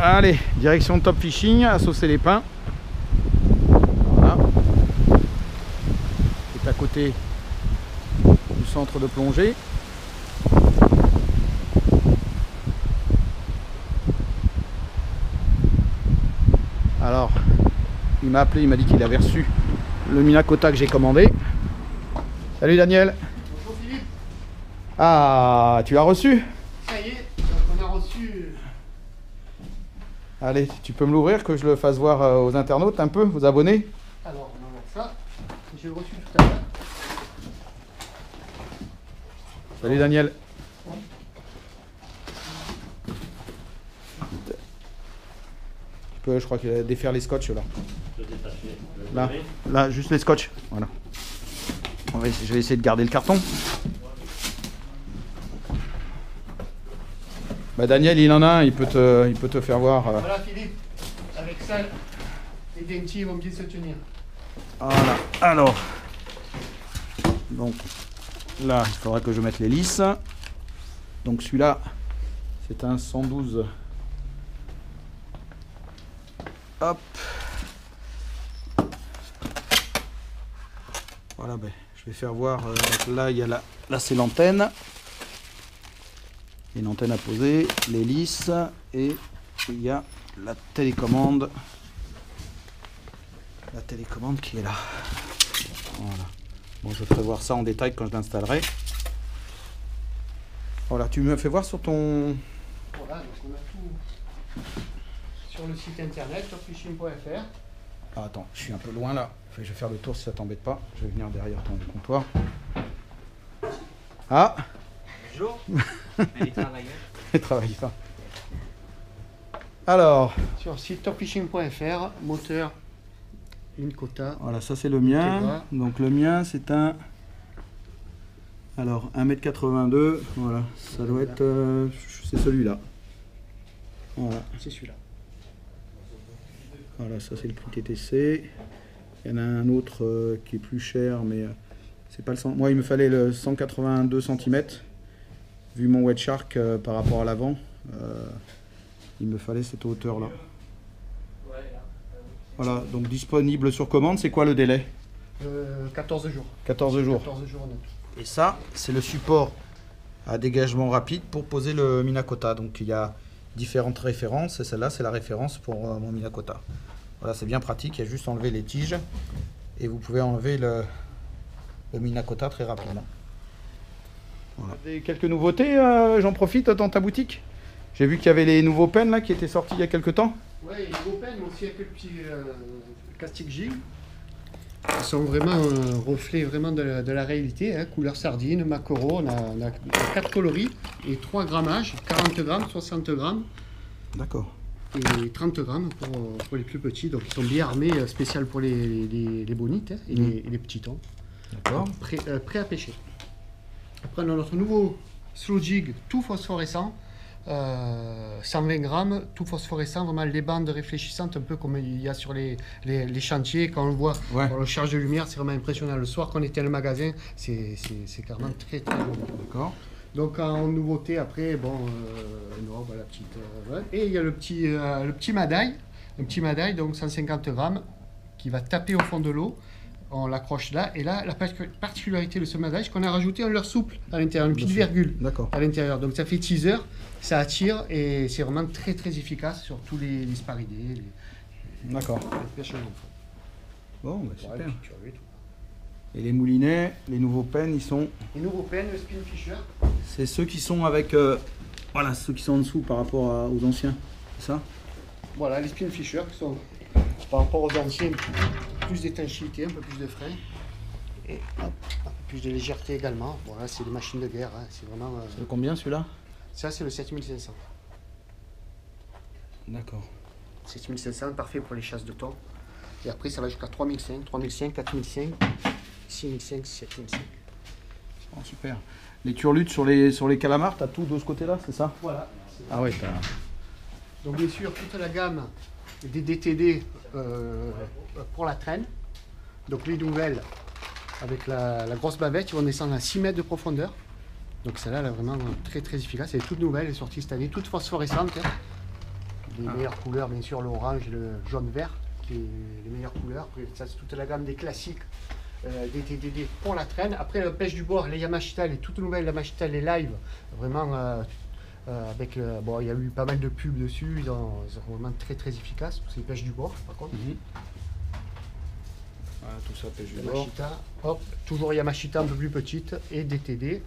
Allez, direction Top Fishing, à Saucer les Pins. Voilà. C'est à côté du centre de plongée. Alors, il m'a appelé, il m'a dit qu'il avait reçu le Minakota que j'ai commandé. Salut Daniel. Bonjour Philippe. Ah, tu l'as reçu? Ça y est, on a reçu. Allez, tu peux me l'ouvrir, que je le fasse voir aux internautes un peu, aux abonnés. Alors, on va voir ça. J'ai reçu tout à l'heure. Salut Daniel. Tu peux, je crois qu'il a défaire les scotch là. Là, juste les scotch. Voilà. Je vais essayer de garder le carton. Bah Daniel, il en a un, il peut te faire voir. Voilà Philippe, avec ça, les dentiers vont bien se tenir. Voilà. Alors, donc là, il faudra que je mette les lisses. Donc celui-là, c'est un 112. Hop. Voilà, ben, je vais faire voir. Donc là, il y a là c'est l'antenne. Une antenne à poser, les lisses et il y a la télécommande. La télécommande qui est là. Voilà. Bon, je ferai voir ça en détail quand je l'installerai. Voilà, tu me fais voir sur ton... Voilà, donc on a tout sur le site internet, topfishing.fr. Ah, attends, je suis un peu loin là. Je vais faire le tour si ça t'embête pas. Je vais venir derrière ton comptoir. Ah. Bonjour. Elle travaille. Elle travaille pas. Alors. Sur le site topfishing.fr, moteur, une quota. Voilà, ça c'est le mien. Donc le mien c'est un... Alors 1,82 m. Voilà, ça doit être... c'est celui-là. Voilà. C'est celui-là. Voilà, ça c'est le prix TTC. Il y en a un autre qui est plus cher, mais c'est pas le 100. Moi il me fallait le 182 cm. Vu mon Wet Shark par rapport à l'avant, il me fallait cette hauteur là. Voilà, donc disponible sur commande. C'est quoi le délai? 14 jours. 14 jours. 14 jours net. Et ça, c'est le support à dégagement rapide pour poser le Minakota. Donc il y a différentes références et celle-là, c'est la référence pour mon Minakota. Voilà, c'est bien pratique. Il y a juste enlever les tiges et vous pouvez enlever le Minakota très rapidement. Voilà. Quelques nouveautés, j'en profite dans ta boutique. J'ai vu qu'il y avait les nouveaux pens là qui étaient sortis il y a quelques temps. Oui, les nouveaux pens, aussi avec le petit castic gig. Ils sont vraiment un reflet vraiment de la réalité, hein, couleur sardine, maquereau. On a 4 coloris et 3 grammages, 40 grammes, 60 grammes. D'accord. Et 30 grammes pour les plus petits. Donc ils sont bien armés, spécial pour les bonites hein, et les petits thons. D'accord. Prêts à pêcher. Après, on a notre nouveau slow jig tout phosphorescent, 120 grammes, tout phosphorescent, vraiment les bandes réfléchissantes, un peu comme il y a sur les chantiers, quand on le voit, ouais. On le charge de lumière, c'est vraiment impressionnant. Le soir, quand on était dans le magasin, c'est carrément très très beau. D'accord. Donc en nouveauté, après, bon, non, voilà, petite, voilà. Et il y a le petit Madaille, donc 150 grammes, qui va taper au fond de l'eau. On l'accroche là, et là, la particularité de ce Madaille, c'est qu'on a rajouté un leurre souple à l'intérieur, une petite virgule à l'intérieur. Donc ça fait teaser, ça attire, et c'est vraiment très très efficace sur tous les sparidés. D'accord. Bon, bah super. Ouais, et les moulinets, les nouveaux pens, ils sont... Les nouveaux pens, le Spin Fisher. C'est ceux qui sont avec... voilà, ceux qui sont en dessous par rapport aux anciens, c'est ça? Voilà, les Spin Fisher qui sont par rapport aux anciens, plus d'étanchéité, un peu plus de frein. Et hop, un peu plus de légèreté également. Voilà, c'est des machines de guerre, hein. C'est vraiment... C'est combien celui-là? Ça, c'est le 7500. D'accord. 7500, parfait pour les chasses de thon. Et après, ça va jusqu'à 3500, 3500, 4005, 6005, 7005. Oh, super. Les turlutes sur les calamars, tu as tout de ce côté-là, c'est ça? Voilà. Ah ouais, t'as... Donc bien sûr, toute la gamme des DTD pour la traîne. Donc les nouvelles, avec la grosse bavette, ils vont descendre à 6 mètres de profondeur. Donc celle-là, elle est vraiment très très efficace. Elle est toute nouvelle, elle est sortie cette année, toute phosphorescente. Hein. Les meilleures couleurs, bien sûr, l'orange et le jaune-vert, qui est les meilleures couleurs. Après, ça, c'est toute la gamme des classiques des TDD pour la traîne. Après, la pêche du bord, les Yamashita, les toutes nouvelles Yamashita, les live, vraiment avec. Bon, il y a eu pas mal de pubs dessus, ils sont vraiment très très efficaces. C'est les pêches du bord, par contre. Voilà, tout ça pêche du bord. Yamashita, hop, toujours Yamashita un peu plus petite et DTD.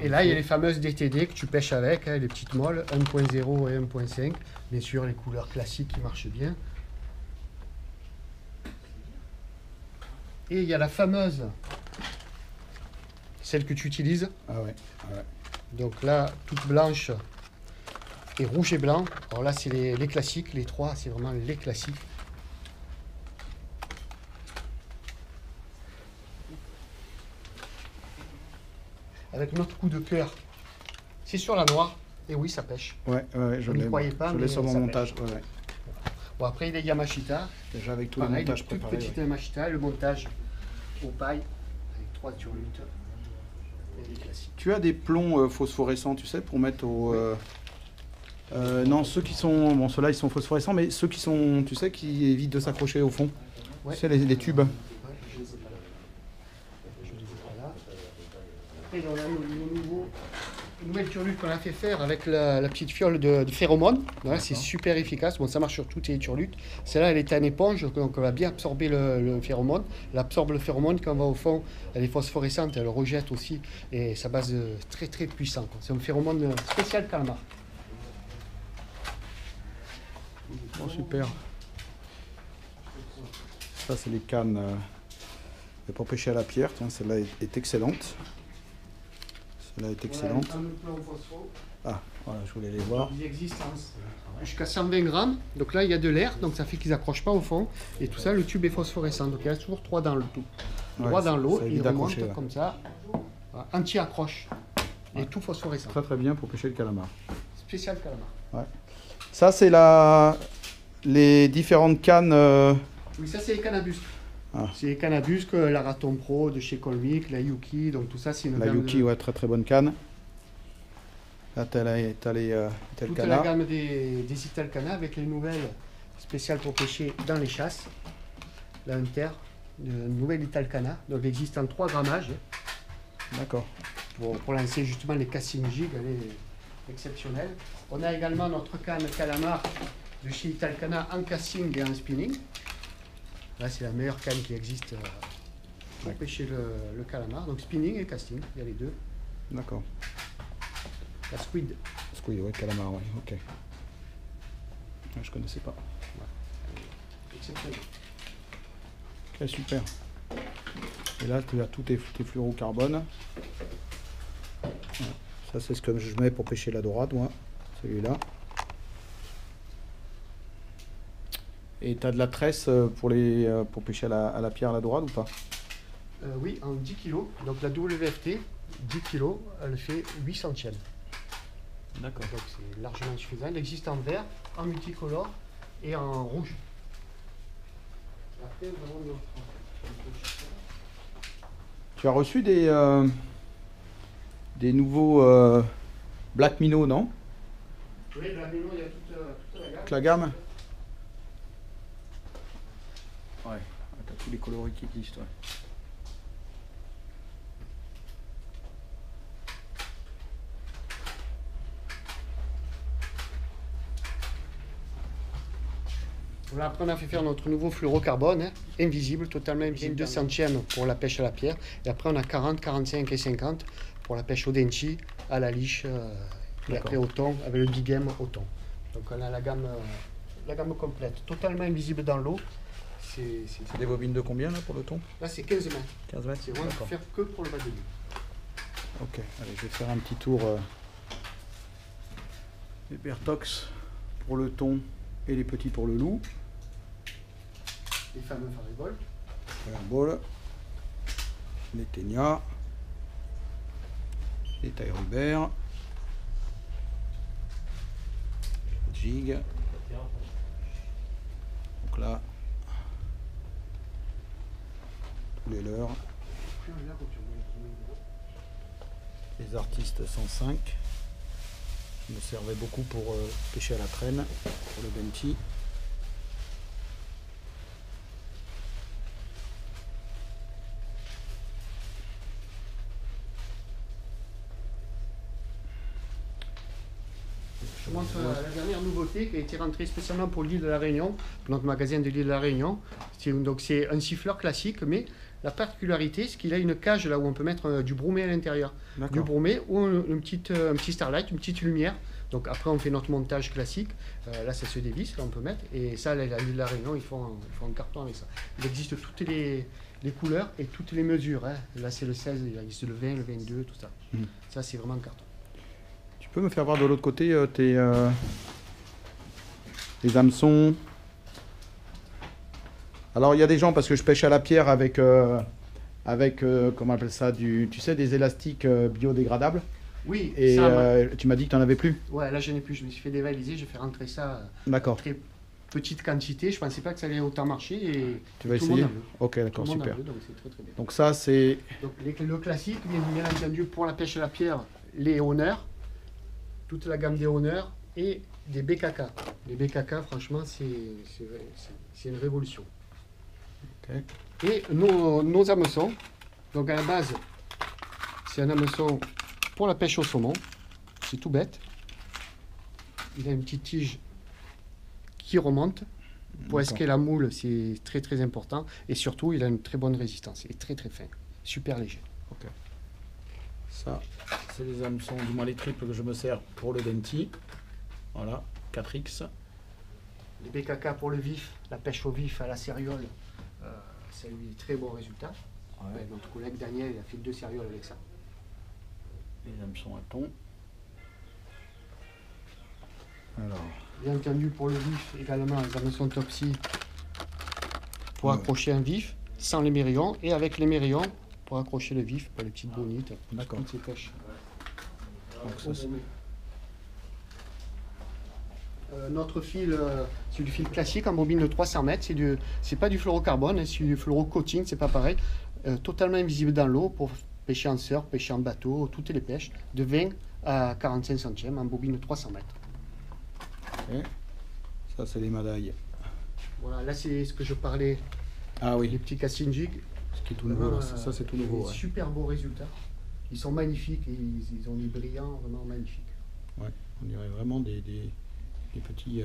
Et là, il y a les fameuses DTD que tu pêches avec, hein, les petites molles, 1.0 et 1.5. Bien sûr, les couleurs classiques qui marchent bien. Et il y a la fameuse, celle que tu utilises. Ah ouais. Donc là, toute blanche et rouge et blanc. Alors là, c'est les classiques, les trois, c'est vraiment les classiques. Avec notre coup de cœur, c'est sur la noire. Et oui, ça pêche. Ouais, je Vous n'y l'ai. croyez pas, Je l'ai mais sur mon ça montage. pêche. Ouais. Bon, après, il y a Yamashita. Déjà avec tous Pareil, les montages toute préparés. petite Ouais. Yamashita, le montage au paille avec 3 turlutes et des classiques. Tu as des plombs phosphorescents, tu sais, pour mettre au. Non, ceux qui sont. Bon, ceux-là, ils sont phosphorescents, mais ceux qui sont, tu sais, qui évitent de s'accrocher au fond. Ouais. Tu sais, les tubes. Ouais, je les ai pas là. Je les ai pas là. Après, on a une nouvelle turlute qu'on a fait faire avec la petite fiole de phéromone. Voilà, c'est super efficace. Bon, ça marche sur toutes les turlutes. Celle-là, elle est en éponge, donc elle va bien absorber le phéromone. Elle absorbe le phéromone quand on va au fond. Elle est phosphorescente, elle rejette aussi. Et sa base très très puissante. C'est un phéromone spécial calamar. Oh, super. Ça, c'est les cannes pour pêcher à la pierre. Tiens, celle-là est excellente. Celle-là est excellente. Ah, voilà, je voulais les voir. Il existe jusqu'à 120 grammes. Donc là, il y a de l'air, donc ça fait qu'ils n'accrochent pas au fond. Et tout ça, le tube est phosphorescent. Donc il y a toujours 3 dans le tout. 3 dans l'eau, ça il évite remonte d'accrocher, ouais. comme ça. Voilà, anti-accroche. Et tout phosphorescent. Très très bien pour pêcher le calamar. Spécial calamar. Ça, c'est les différentes cannes. Oui, ça c'est les cannabis. Ah. C'est les cannabis que la Raton Pro de chez Colmic, la Yuki, donc tout ça c'est une La gamme Yuki, de... ouais, très très bonne canne. Là, t'as les Toute la Italcana. gamme des Italcana avec les nouvelles spéciales pour pêcher dans les chasses. La Hunter, une nouvelle Italcana, donc elle existe en 3 grammages. D'accord. Pour lancer justement les casting jig, elle est exceptionnelle. On a également notre canne calamar de chez Italcana en casting et en spinning. Là, c'est la meilleure canne qui existe pour pêcher le calamar. Donc spinning et casting, il y a les deux. D'accord. La squid. Squid, ouais, calamar, ouais, ok. Ouais, je connaissais pas. Exceptionnelle. Ok, super. Et là, tu as tous tes fluorocarbones. Ouais. Ça, c'est ce que je mets pour pêcher la dorade, moi. Celui-là. Et tu as de la tresse pour pêcher à la pierre, à la dorade ou pas? Oui, en 10 kg. Donc la WFT, 10 kg, elle fait 8 centièmes. D'accord. Donc c'est largement suffisant. Elle existe en vert, en multicolore et en rouge. Après, vraiment, Tu as reçu des nouveaux Black Minnow, non? oui, la mélo, il y a toute la gamme. Toute la gamme? Ouais, tu as tous les coloris qui existent, ouais. Voilà, après on a fait faire notre nouveau fluorocarbone, hein, invisible, totalement invisible, 2 centièmes pour la pêche à la pierre. Et après on a 40, 45 et 50 pour la pêche au denchi, à la liche, et après au thon, avec le big game au thon. Donc on a la gamme complète, totalement invisible dans l'eau. C'est des bobines de combien là pour le thon? Là c'est 15 mètres, 15 mètres. c'est vraiment D'accord. faire que pour le bas de nuit. Ok, allez, je vais faire un petit tour des Bertox pour le thon et les petits pour le loup. Les fameux fariboles. Fireball, les ténias, les tailles Rubert, jig. Donc là, tous les leurres, les artistes 105, Je me servais beaucoup pour pêcher à la traîne, pour le Benti. Je montre la dernière nouveauté qui a été rentrée spécialement pour l'île de la Réunion, notre magasin de l'île de la Réunion. Donc c'est un siffleur classique, mais la particularité, c'est qu'il a une cage là où on peut mettre du bromé à l'intérieur. Du bromé ou un petit starlight, une petite lumière. Donc après on fait notre montage classique. Là c'est ce dévisse, là on peut mettre. Et ça, l'île de la Réunion, ils font un carton avec ça. Il existe toutes les couleurs et toutes les mesures. Hein. Là c'est le 16, il existe le 20, le 22, tout ça. Ça c'est vraiment un carton. Tu peux me faire voir de l'autre côté les hameçons? Alors il y a des gens, parce que je pêche à la pierre avec comment on appelle ça, tu sais, des élastiques biodégradables. Oui, et tu m'as dit que tu n'en avais plus. Ouais, là je n'ai plus, je me suis fait dévaliser, je fais rentrer ça en très petite quantité, je pensais pas que ça allait autant marcher et tu vas essayer. Ok, d'accord, super. Donc c'est très très bien. Donc ça c'est... Donc le classique, bien entendu, pour la pêche à la pierre, les honneurs, toute la gamme des honneurs et des BKK. Les BKK, franchement, c'est une révolution. Okay. Et nos hameçons, donc à la base, c'est un hameçon pour la pêche au saumon. C'est tout bête. Il a une petite tige qui remonte. Pour esquer la moule, c'est très très important. Et surtout, il a une très bonne résistance. Il est très très fin. Super léger. Okay. Ça, c'est les hameçons, du moins les triples que je me sers pour le Benti. Voilà, 4X. Les BKK pour le vif, la pêche au vif à la céréole, ça a eu des très bons résultats. Ouais. Notre collègue Daniel, il a fait 2 cérioles avec ça. Les hameçons à thon. Alors. Bien entendu, pour le vif, également les hameçons Topsy pour accrocher un vif, sans les mérillons, et avec les mérillons pour accrocher le vif, pour les petites bonites, toutes ces pêches. Donc, ça, notre fil, c'est du fil classique en bobine de 300 mètres. C'est pas du fluorocarbone, hein, c'est du fluorocoating, c'est pas pareil. Totalement invisible dans l'eau pour pêcher en surf, pêcher en bateau, toutes les pêches, de 20 à 45 centièmes en bobine de 300 mètres. Okay. Ça, c'est les médailles. Voilà, là, c'est ce que je parlais. Ah oui. Les petits casting jigs. Ce qui est tout nouveau, ça c'est tout nouveau. Ouais. Super beaux résultats. Ils sont magnifiques, et ils ont des brillants vraiment magnifiques. Ouais, on dirait vraiment des petits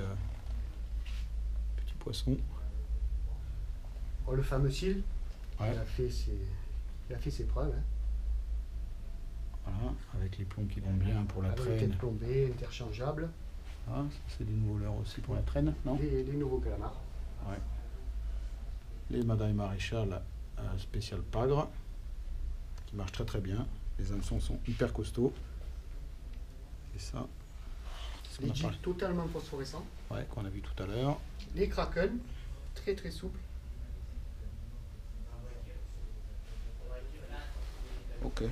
poissons. Oh, le fameux cil, ouais. il a fait ses preuves. Hein. Voilà, avec les plombs qui vont bien pour la traîne. Tête plombée, interchangeable. Ah, c'est des nouveaux leurres aussi pour la traîne, non? Les nouveaux calamars. Ouais. Les médailles maréchal spécial pagre, qui marchent très très bien. Les hameçons sont hyper costauds. Et ça, les jigs totalement phosphorescents. Ouais, qu'on a vu tout à l'heure. Les kraken, très très souples. Ok.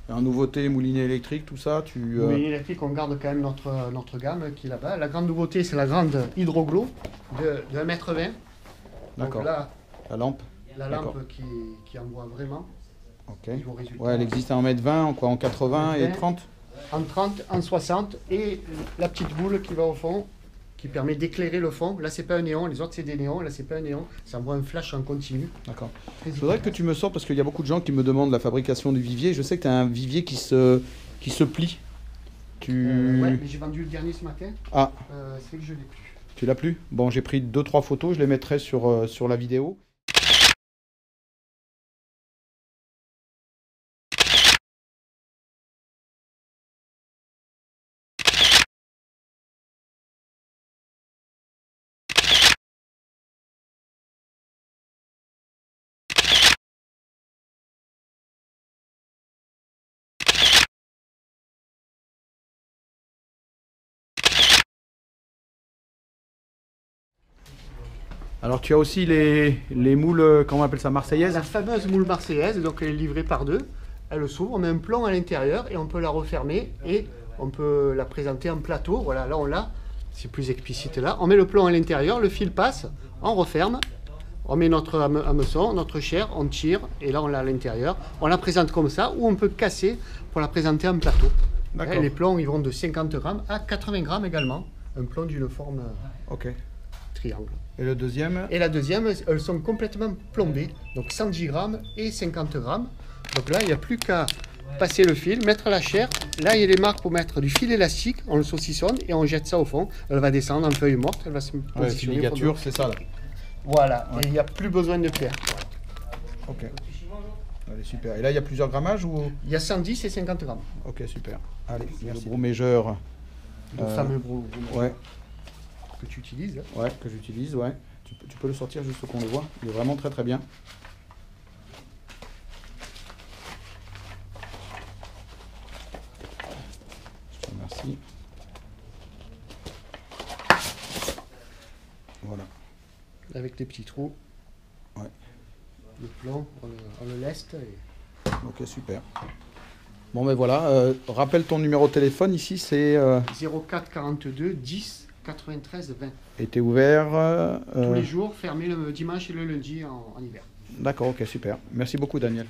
Et en nouveauté, moulinet électrique, tout ça, Moulinet électrique, on garde quand même notre gamme qui est là-bas. La grande nouveauté, c'est la grande hydroglow de 1,20 m. D'accord. Là, la lampe. La lampe qui envoie vraiment. Ok. Ouais, elle existe en 1,20 m, en 80 et 30. En 30, en 60, et la petite boule qui va au fond, qui permet d'éclairer le fond. Là, c'est pas un néon, les autres, c'est des néons. Là, c'est pas un néon, ça envoie un flash en continu. D'accord. Il faudrait que tu me sortes, parce qu'il y a beaucoup de gens qui me demandent la fabrication du vivier. Je sais que tu as un vivier qui se plie. Ouais, mais j'ai vendu le dernier ce matin. Ah. C'est que je l'ai plus. Tu l'as plus? Bon, j'ai pris 2-3 photos, je les mettrai sur la vidéo. Alors tu as aussi les moules, comment on appelle ça, marseillaises? La fameuse moule marseillaise, donc elle est livrée par deux. Elle s'ouvre, on met un plomb à l'intérieur et on peut la refermer et on peut la présenter en plateau. Voilà, là on l'a, c'est plus explicite là. On met le plomb à l'intérieur, le fil passe, on referme, on met notre hameçon, notre chair, on tire et là on l'a à l'intérieur. On la présente comme ça ou on peut casser pour la présenter en plateau. D'accord. Les plombs, ils vont de 50 grammes à 80 grammes également. Un plomb d'une forme Ok. triangle. Et le deuxième? Et la deuxième, elles sont complètement plombées. Donc 110 grammes et 50 grammes. Donc là, il n'y a plus qu'à passer le fil, mettre la chair. Là, il y a les marques pour mettre du fil élastique. On le saucissonne et on jette ça au fond. Elle va descendre en feuille morte. Elle va se Ouais, positionner. ligature, c'est ça là. Voilà. Ouais. Et il n'y a plus besoin de pierre. Ok. Allez, super. Et là, il y a plusieurs grammages ou? Il y a 110 et 50 grammes. Ok, super. Allez, merci. Le broumégeur. Le fameux Ouais, que tu utilises. ouais, que j'utilise, ouais. Tu peux le sortir juste pour qu'on le voit. Il est vraiment très très bien. Je te remercie. Voilà. Avec les petits trous. Ouais. Le plomb, on le leste. Et... Ok, super. Bon, ben voilà. Rappelle ton numéro de téléphone ici, c'est... 04 42 10 93 20. Et t'es ouvert Tous les jours, fermé le dimanche et le lundi en hiver. D'accord, ok, super. Merci beaucoup, Daniel.